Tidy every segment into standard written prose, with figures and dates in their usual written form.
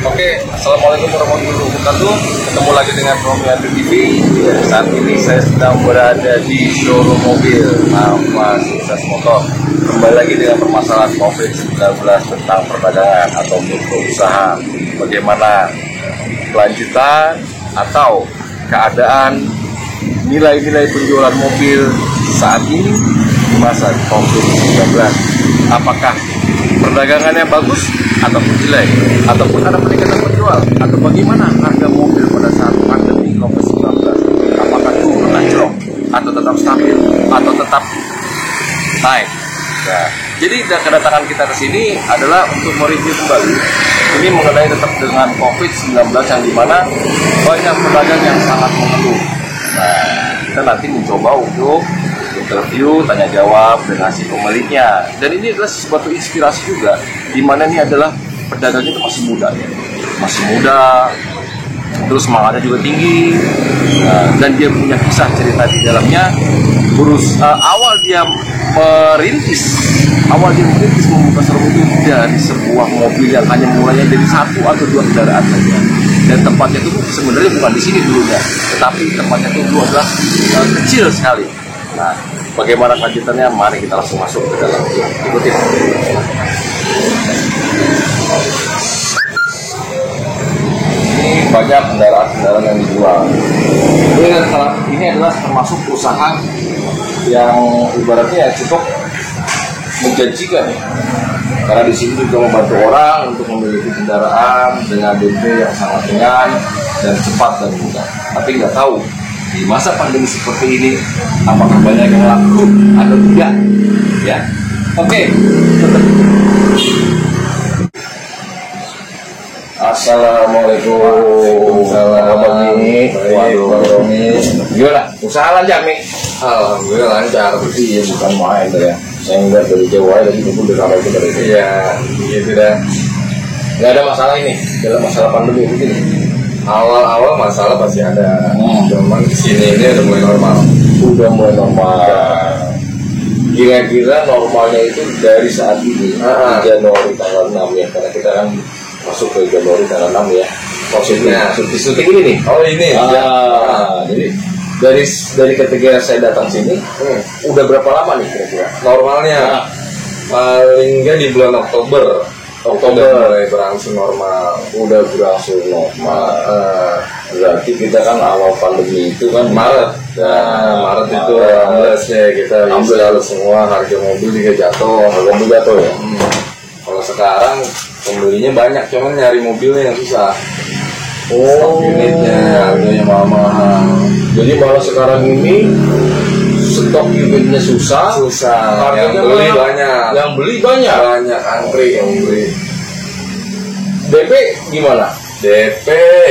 Oke, assalamualaikum warahmatullahi wabarakatuh. Ketemu lagi dengan Romi Adu TV. Saat ini saya sedang berada di showroom mobil nama Sukses Motor. Kembali lagi dengan permasalahan COVID-19 tentang perdagangan atau usaha. Bagaimana kelanjutan atau keadaan nilai-nilai penjualan mobil saat ini di masa COVID-19. Apakah perdagangannya bagus ataupun jelek, ataupun ada peningkatan penjual, atau bagaimana harga mobil pada saat pandemi COVID-19? Apakah turun anjlok, atau tetap stabil, atau tetap naik? Nah, jadi kedatangan kita ke sini adalah untuk mereview kembali ini mengenai tetap dengan COVID-19 yang dimana banyak pedagang yang sangat mengeluh. Nah, kita nanti mencoba untuk interview, tanya jawab dengan si pemiliknya. Dan ini adalah suatu inspirasi juga, di mana ini adalah pedagangnya itu masih muda ya, masih muda, terus semangatnya juga tinggi. Dan dia punya kisah cerita di dalamnya. Awal dia merintis membuka showroom itu dari sebuah mobil yang hanya mulainya dari 1 atau 2 kendaraan saja. Dan tempatnya itu sebenarnya bukan di sini dulunya, tetapi tempatnya itu dulu adalah kecil sekali. Nah, bagaimana kelanjutannya? Mari kita langsung masuk ke dalam. Ikutin. Ini banyak kendaraan-kendaraan yang dijual. Ini adalah termasuk usaha yang ibaratnya cukup menjanjikan ya. Karena di sini juga membantu orang untuk memiliki kendaraan dengan DP yang sangat ringan dan cepat dan mudah. Tapi nggak tahu di masa pandemi seperti ini apakah banyak yang laku atau tidak ya. Oke. Assalamualaikum. Waduh, gimana? Usaha lancar nih? Alhamdulillah lancar. Iya, bukan main ya. Saya ngeliat dari jauh aja tadi itu udah ramai bener itu. Iya, gitu dah. Nggak ada masalah ini dalam masalah pandemi begini. Awal-awal masalah pasti ada. Cuman kesini ini udah mulai normal. Udah mulai normal. Kira-kira normalnya itu dari saat ini Januari tanggal 6 ya, karena kita kan masuk ke Januari tanggal 6 ya. Maksudnya syuting ini nih. Oh ini. Jadi dari ketika saya datang sini, udah berapa lama nih kira-kira? Normalnya paling nggak di bulan Oktober mulai berangsur normal. Udah berangsur normal. Berarti kita kan awal pandemi itu kan Maret. Maret itu alhamdulillah ya kita bisa semua harga mobil juga jatuh. Harga mobil jatuh ya. Kalau sekarang pembelinya banyak, cuman nyari mobilnya yang susah. Stok unitnya harganya mahal. Jadi malah sekarang ini stok unitnya susah. Yang beli banyak. Yang beli banyak. Banyak antri yang beli. DP gimana? DP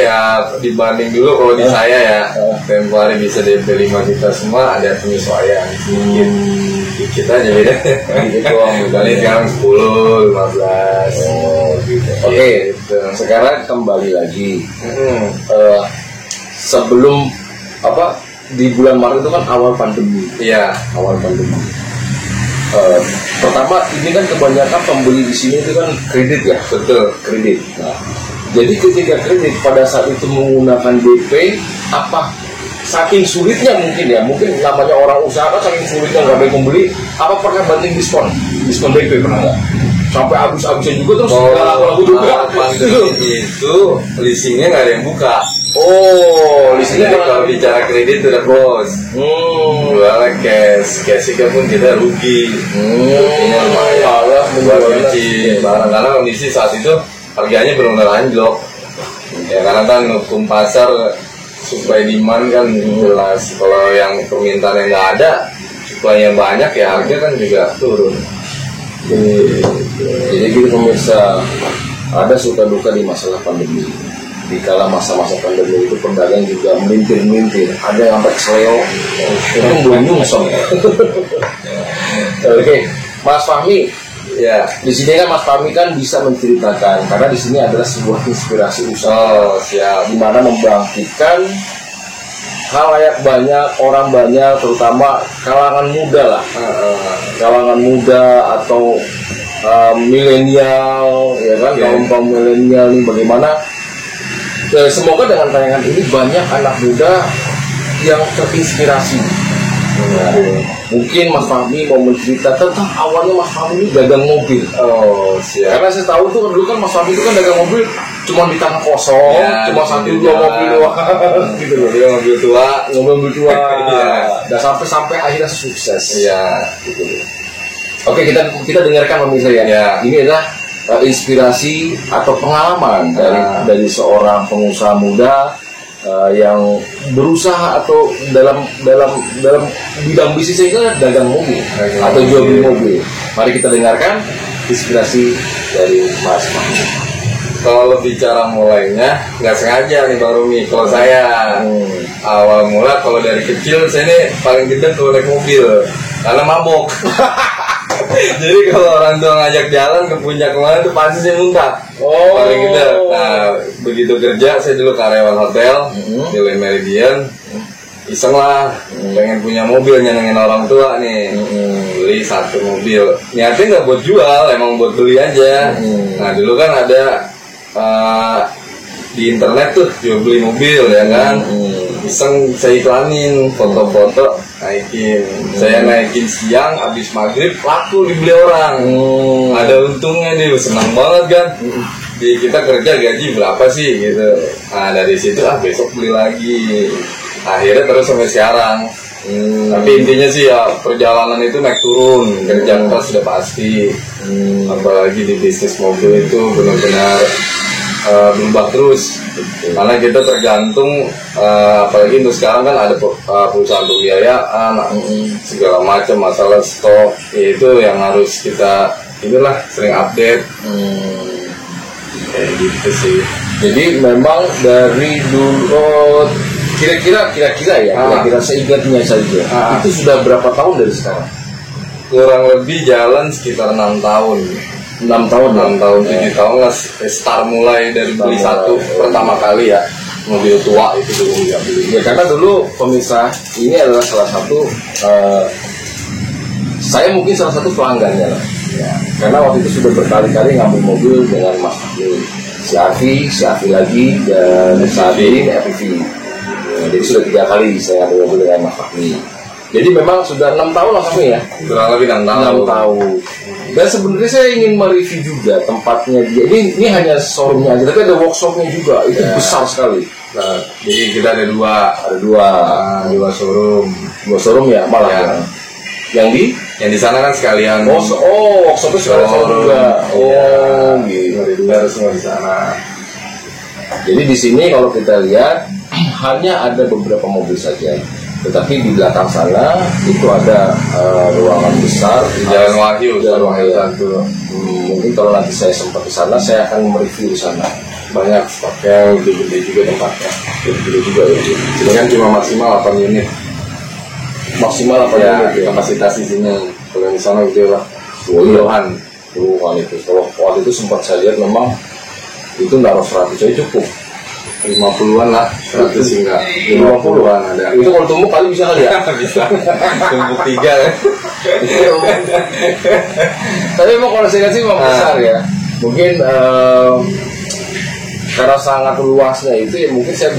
ya dibanding dulu kalau di saya ya, tempo hari bisa DP 5 juta semua, ada penyesuaian sedikit aja beda. Ini sekarang 10, 15. Oke. Sekarang kembali lagi. Sebelum di bulan Maret itu kan awal pandemi. Iya, awal pandemi. Pertama ini kan kebanyakan pembeli di sini itu kan kredit ya. betul. Kredit. Nah, jadi ketika kredit pada saat itu menggunakan DP, saking sulitnya mungkin namanya orang usaha kan saking sulitnya nggak ada yang membeli, pernah banting diskon DP pernah nggak? Sampai habis-habisan juga terus pandemi itu leasingnya nggak ada yang buka. Leasingnya kalau bicara kredit udah bos. Jualnya cash pun kita rugi. Ruginya lumayan. Buat cuci barang karena kondisi saat itu harganya belum anjlok. Ya karena kan hukum pasar supply demand kan jelas. Kalau yang permintaan yang nggak ada, supply yang banyak ya harga kan juga turun. Jadi gini pemirsa, ada suka duka di masalah pandemi. Di kala masa-masa pandemi itu pedagang juga melintir-melintir. Ada yang sampai kesleo, itu belum nyungsong. Oke, Mas Fahmi. Ya, di sini kan Mas Fahmi kan bisa menceritakan karena di sini adalah sebuah inspirasi usaha, di mana membangkitkan halayak banyak, orang banyak, terutama kalangan muda lah, kalangan muda atau milenial, ya kan, kaum milenial ini bagaimana? Semoga dengan tayangan ini banyak anak muda yang terinspirasi. Mungkin Mas Fahmi mau mencerita tentang awalnya Mas Fahmi ini dagang mobil. Oh, siap. Karena saya tahu tuh dulu kan Mas Fahmi itu kan dagang mobil cuma di tangan kosong, cuma satu dua mobil doang, gitu loh. Mobil tua. Dan sampai akhirnya sukses. Iya. Gitu loh. Oke, kita dengarkan pemirsa ya. Ini adalah inspirasi atau pengalaman dari seorang pengusaha muda yang berusaha atau dalam bidang bisnisnya itu dagang mobil atau jual beli mobil. Mari kita dengarkan inspirasi dari Mas Fahmi. Kalau bicara mulainya nggak sengaja nih Bang Rumi. Kalau saya awal mula kalau dari kecil saya ini paling gede kalau naik mobil karena mabok. Jadi kalau orang tua ngajak jalan ke puncak kemana tuh pasti saya muntah. Paling gede. Nah begitu kerja saya dulu karyawan hotel di Le Meridian. Iseng lah, pengen punya mobil nyenengin orang tua nih. Beli satu mobil. Niatnya nggak buat jual, emang buat beli aja. Nah dulu kan ada di internet tuh jual beli mobil ya kan. Iseng saya iklanin foto-foto naikin. Saya naikin siang habis maghrib laku dibeli orang. Ada untungnya nih, senang banget kan. Di kita kerja gaji berapa sih gitu. Nah dari situ besok beli lagi. Akhirnya terus sampai sekarang. Tapi intinya sih ya perjalanan itu naik turun, kerja keras sudah pasti. Apalagi di bisnis mobil itu benar-benar berubah terus. Karena kita tergantung, apalagi untuk sekarang kan ada perusahaan pembiayaan, segala macam masalah stok, itu yang harus kita inilah sering update. Kayak gitu sih. Jadi memang dari dulu kira-kira seingatnya saja itu sudah berapa tahun dari sekarang? Kurang lebih jalan sekitar 6 tahun. 6 tahun 7 tahun lah start mulai dari beli satu pertama kali ya mobil tua itu dulu nggak beli. Ya karena dulu pemirsa ini adalah salah satu saya mungkin salah satu pelanggannya lah. Ya, karena waktu itu sudah berkali-kali ngambil mobil dengan Mas Fahmi, si Afi lagi dan saat ini FPV. Ya, jadi sudah 3 kali saya ngambil mobil dengan Mas Fahmi. Jadi memang sudah 6 tahun lah Fahmi ya. Kurang lebih 6 tahun. Dan sebenarnya saya ingin mereview juga tempatnya dia. Ini hanya showroomnya aja, tapi ada workshopnya juga. Itu besar sekali. Nah, jadi kita ada dua showroom. 2 showroom ya malah ya. Yang di sana kan sekalian. Workshopnya sekalian juga. Gitu. Ada semua di sana. Jadi di sini kalau kita lihat hanya ada beberapa mobil saja. Tetapi di belakang sana itu ada ruangan besar di Jalan Wahyu satu. Mungkin kalau nanti saya sempat ke sana, saya akan mereview di sana. Banyak stoknya, gede juga tempatnya. Gede juga ya. Ini kan cuma maksimal 8 unit. Maksimal 8 unit ya. Kapasitas isinya. Kalau di sana udah lah. Puluhan itu. Kalau waktu itu sempat saya lihat memang itu naruh 100 aja cukup. 50-an lah, 100 enggak 50-an ada. Itu kalau tumbuk kali bisa kali ya? Bisa. Tumbuk 3 ya. Tapi emang kalau saya lihat sih memang besar ya. Mungkin karena sangat luasnya itu ya mungkin saya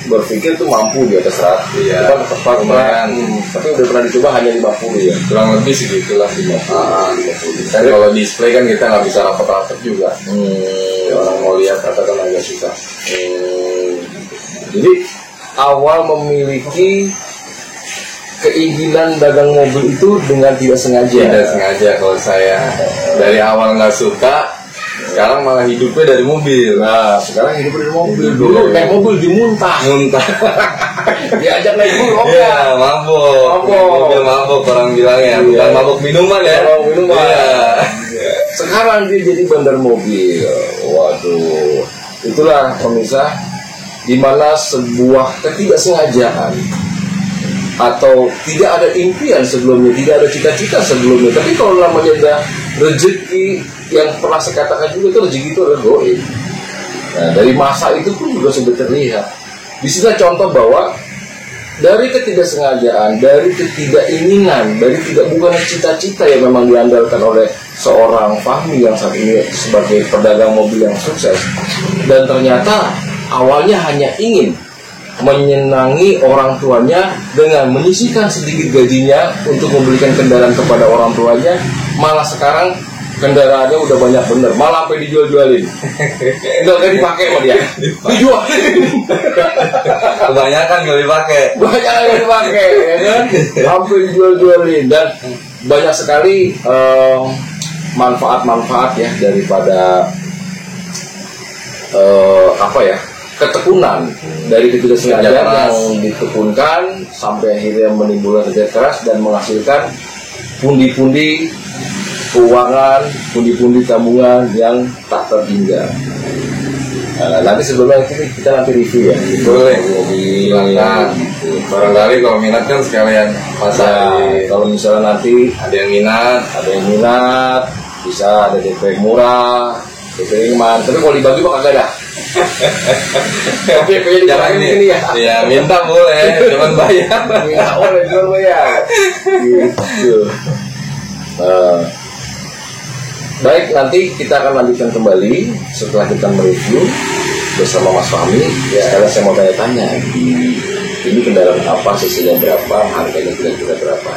berpikir tuh mampu di atas 100. Iya. Cuma tepat lumayan. Tapi udah pernah dicoba hanya 50 ya. Kurang lebih segitulah 50. Tapi kalau display kan kita nggak bisa rapat-rapat juga. Ya, orang mau lihat katakan agak susah. Jadi awal memiliki keinginan dagang mobil itu dengan tidak sengaja. Tidak sengaja kalau saya dari awal nggak suka. Sekarang malah hidupnya dari mobil. Nah, sekarang hidup dari mobil. Dulu naik mobil dimuntah. Diajak naik mobil. Iya, mabok. Mobil mabok orang bilangnya. Bukan mabok minuman ya. Mabok minuman. Iya. Sekarang dia jadi bandar mobil. Waduh. Itulah pemirsa, di mana sebuah ketidaksengajaan atau tidak ada impian sebelumnya, tidak ada cita-cita sebelumnya. Tapi kalau namanya ada rezeki, yang pernah saya katakan juga itu rezeki itu adalah goib. Nah, dari masa itu pun juga sudah terlihat. Di sini contoh bahwa dari ketidaksengajaan, dari ketidakinginan, dari bukan cita-cita yang memang diandalkan oleh seorang Fahmi yang saat ini sebagai pedagang mobil yang sukses, dan ternyata awalnya hanya ingin menyenangi orang tuanya dengan menyisihkan sedikit gajinya untuk membelikan kendaraan kepada orang tuanya, malah sekarang kendaraannya udah banyak bener, malah sampai dijual-jualin. Enggak dipakai sama dia, dijual. Kebanyakan nggak dipakai. Banyak yang dipakai, ya kan? Sampai dijual-jualin, dan banyak sekali manfaat-manfaat ya daripada ketekunan dari ketidaksengajaan yang ditekunkan sampai akhirnya menimbulkan kerja keras dan menghasilkan pundi-pundi keuangan, pundi-pundi tabungan yang tak terhingga. Nanti sebelumnya kita nanti review ya. Boleh. Silakan. Barangkali kalau minat kan sekalian pasang. Kalau misalnya nanti ada yang minat, bisa ada DP murah, DP ringan. Tapi kalau dibagi kok kagak ada. DP jangan ini ya. Ya minta boleh, jangan bayar. Minta boleh, jangan bayar. Gitu. Baik, nanti kita akan lanjutkan kembali setelah kita mereview bersama Mas Fahmi. Ya. Sekarang saya mau tanya-tanya, ini kendaraan apa, cc-nya berapa, harganya kira-kira berapa?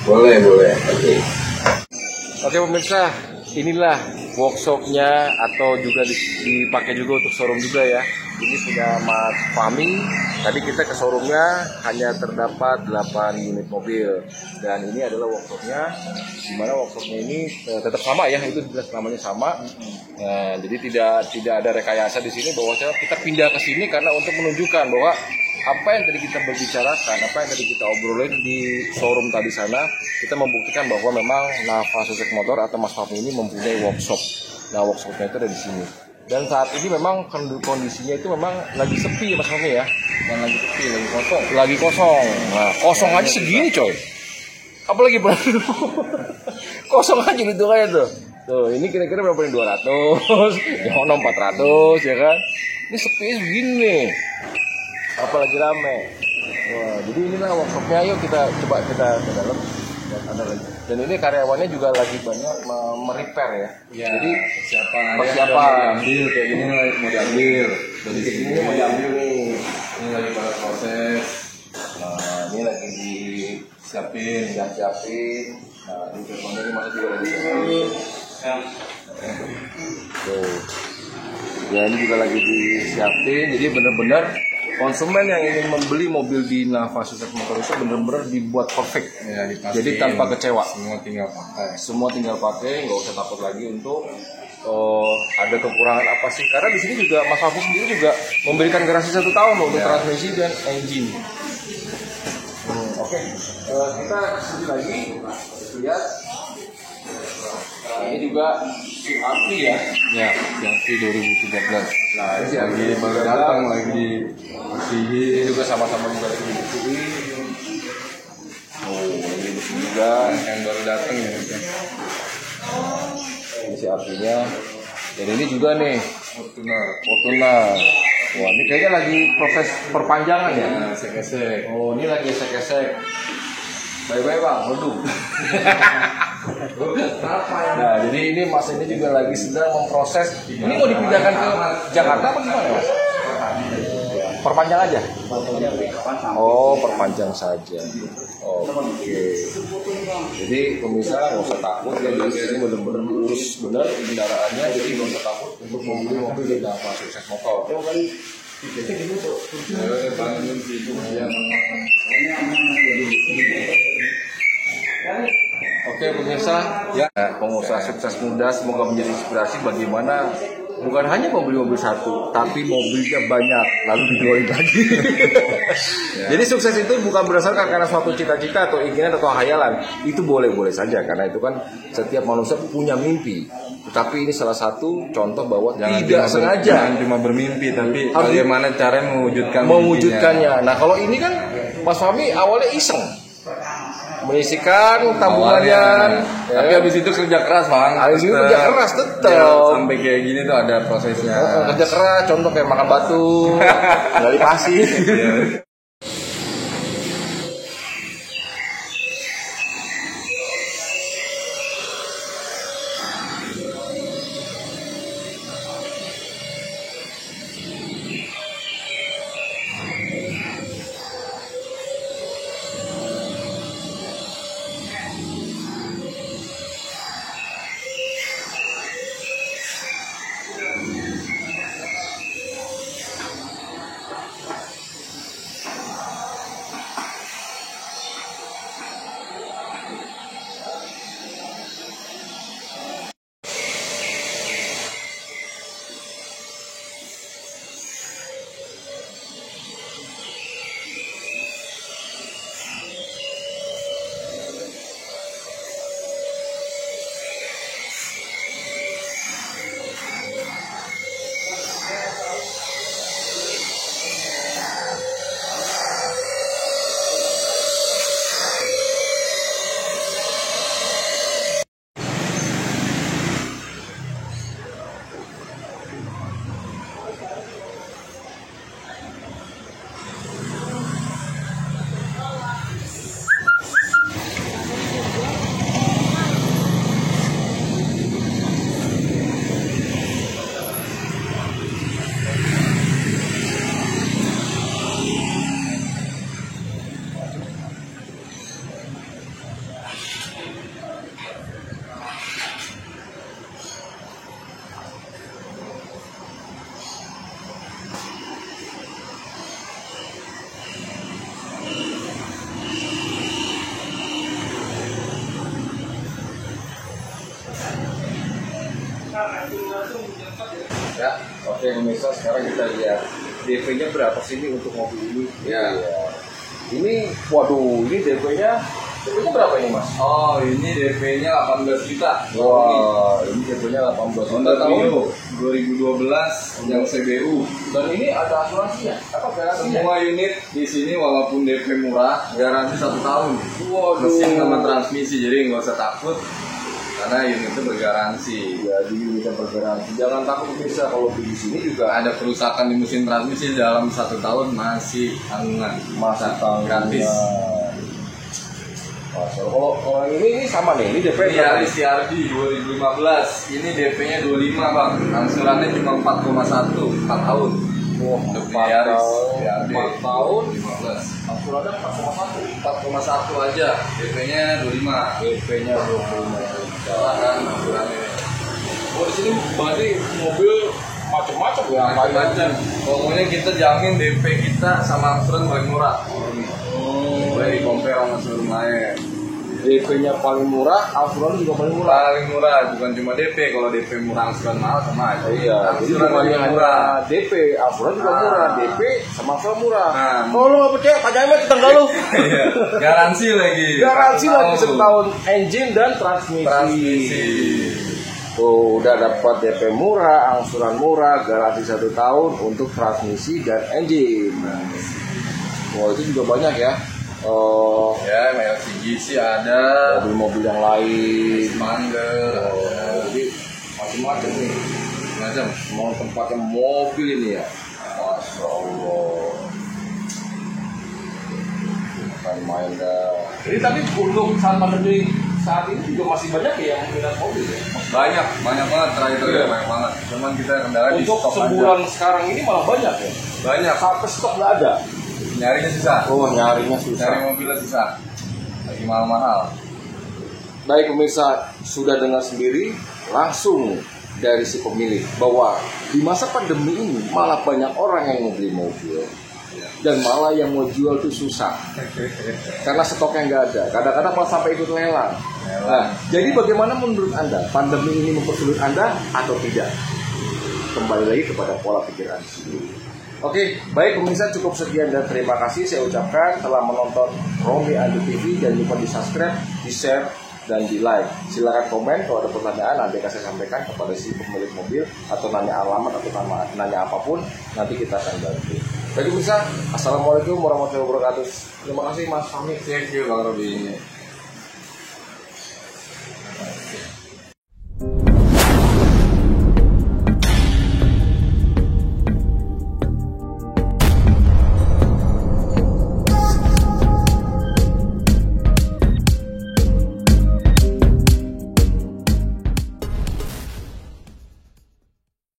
Boleh. Oke pemirsa, inilah workshopnya atau juga dipakai juga untuk showroom juga ya. Ini punya Mas Fahmi. Tadi kita ke showroomnya hanya terdapat 8 unit mobil, dan ini adalah workshopnya, dimana workshopnya ini tetap sama ya, itu jelas namanya sama. Jadi tidak ada rekayasa di sini bahwa kita pindah ke sini karena untuk menunjukkan bahwa apa yang tadi kita berbicarakan, apa yang tadi kita obrolin di showroom tadi sana, kita membuktikan bahwa memang Nafa Sukses Motor atau Mas Fahmi ini mempunyai workshop. Nah, workshopnya itu ada di sini. Dan saat ini memang kondisinya itu memang lagi sepi ya Mas Fahmi ya. Bukan lagi sepi, lagi kosong. Lagi kosong. Nah, kosong aja segini coy. Apalagi baru. Kosong aja gitu kayak tuh. Tuh, ini kira-kira berapa nih? 200, yang ono 400 ya kan. Ini sepi segini nih. Apalagi rame. Wah, jadi inilah workshopnya. Ayo kita coba kita ke dalam. Ada lagi. Dan ini karyawannya juga lagi banyak merepair ya. Jadi persiapan diambil kayak gini mau diambil. Dari sini mau diambil nih. Ini lagi pada proses. Nah, ini lagi disiapin. Nah, ini gerbangnya ini masih juga lagi disiapin. Tuh. Ya, ini juga lagi disiapin. Jadi benar-benar konsumen yang ingin membeli mobil di Nafa Sukses Motor itu benar-benar dibuat perfect ya, jadi tanpa kecewa. Semua tinggal pakai, nggak usah takut lagi untuk ada kekurangan apa sih, karena di sini juga Mas Fahmi sendiri juga memberikan garansi 1 tahun loh, untuk transmisi dan engine. Oke. Kita sedih lagi lihat. Ini juga CRV ya. Ya, CRV 2013. Nah, ini lagi baru datang lagi ini juga sama-sama juga lagi dibersihin. Oh, ini bersih juga yang baru datang ya. Ini CRV-nya. Dan ini juga nih Fortuner. Wah, ini kayaknya lagi proses perpanjangan ya. Esek-esek. Oh, ini lagi esek-esek. Bye-bye Bang, waduh. Nah, jadi ini Mas ini juga lagi sedang memproses. Ini mau dipindahkan ke Jakarta apa gimana Mas? Perpanjang aja? Oh, perpanjang saja. Oke. Jadi pemirsa nggak usah takut ya, di sini benar-benar lurus benar kendaraannya, jadi nggak usah takut untuk membeli mobil di Nafa Sukses Motor. Oke pemirsa, ya pengusaha sukses muda semoga menjadi inspirasi bagaimana bukan hanya membeli mobil satu, tapi mobilnya banyak lalu dijualin lagi. Jadi sukses itu bukan berdasarkan karena suatu cita-cita atau keinginan atau hayalan, itu boleh-boleh saja karena itu kan setiap manusia punya mimpi. Tetapi ini salah satu contoh bahwa tidak sengaja. Jangan cuma bermimpi, tapi bagaimana cara mewujudkannya. Nah kalau ini kan Mas Fahmi awalnya iseng. Menyisikan tabungannya, tapi habis itu kerja keras Bang. Habis itu kerja keras tetap. Sampai kayak gini tuh ada prosesnya. Kerja keras, contoh kayak makan batu, gali pasir. Ya, oke pemirsa, sekarang kita lihat DP-nya berapa sih ini untuk mobil ini? Ya. Ini, waduh, ini DP-nya berapa ini mas? Oh, ini DP-nya 18 juta. Wah, ini DP-nya 18 juta. Honda Mio 2012 yang CBU. Dan ini ada asuransinya? Apa garansinya? Semua unit di sini walaupun DP murah, garansi 1 tahun. Waduh. Mesin sama transmisi, jadi nggak usah takut karena unit itu bergaransi. Jadi unitnya bergaransi. Jangan takut bisa kalau di sini juga Ada kerusakan di mesin transmisi dalam 1 tahun masih tanggungan, masa tanggungan gratis. Kalau ini sama nih, ini DP Ini Yaris CRV 2015, ini DP-nya 25 bang, angsurannya cuma 4,1, 4 tahun. Wah, Untuk Yaris CRV 4 tahun, 15, angsurannya 4,1. 4,1 aja, DP-nya 25. DP-nya 25. Jalan kan angsurannya. Oh, di sini berarti mobil macam-macam ya, Macam-macam. Pokoknya kita jamin DP kita sama angsuran paling murah. Boleh di-compare sama showroom lain. DP-nya paling murah, angsuran juga paling murah. Paling murah, bukan cuma DP. Kalau DP murah, angsuran mahal sama aja. Iya, jadi Angsuran bukannya lebih hanya DP, angsuran juga Nah. murah, DP sama angsuran murah. Nah. Kalau lu nggak percaya, tanya aja tetangga lu. Iya, garansi lagi. Garansi lagi 1 Tahun. tahun, engine dan transmisi. Transmisi. Tuh, udah dapat DP murah, angsuran murah, garansi 1 tahun untuk transmisi dan engine. Wah, itu juga banyak ya. Ya, LCGC ada, Mobil-mobil yang lain. Mangga, Jadi macam-macam nih. macam. Mau tempatnya mobil ini ya. Masya Allah. Bukan main dah. Jadi tapi untuk saat pandemi saat ini juga masih banyak ya yang minat mobil ya. Banyak banget terakhir Iya. banyak banget. Cuman kita kendala di Untuk stok sebulan sekarang ini malah banyak ya. aja. Banyak. Sampai stok nggak ada. Nyarinya susah. Oh, nyarinya Cari susah. mobilnya susah. Lagi mahal-mahal. Baik pemirsa, sudah dengar sendiri langsung dari si pemilik bahwa di masa pandemi ini malah banyak orang yang mau beli mobil dan malah yang mau jual itu susah karena stoknya nggak ada. Kadang-kadang malah sampai ikut lelang. Nah, jadi bagaimana menurut Anda? Pandemi ini mempersulit Anda atau tidak? Kembali lagi kepada pola pikir Anda sendiri. Oke, baik pemirsa, cukup sekian dan terima kasih saya ucapkan telah menonton Romi Ando TV. Jangan lupa di subscribe, di share, dan di like. Silakan komen kalau ada pertanyaan, nanti akan saya sampaikan kepada si pemilik mobil atau nanya alamat atau nanya apapun, nanti kita akan bantu. Baik pemirsa, assalamualaikum warahmatullahi wabarakatuh. Terima kasih Mas Fahmi. Thank you Bang Robi.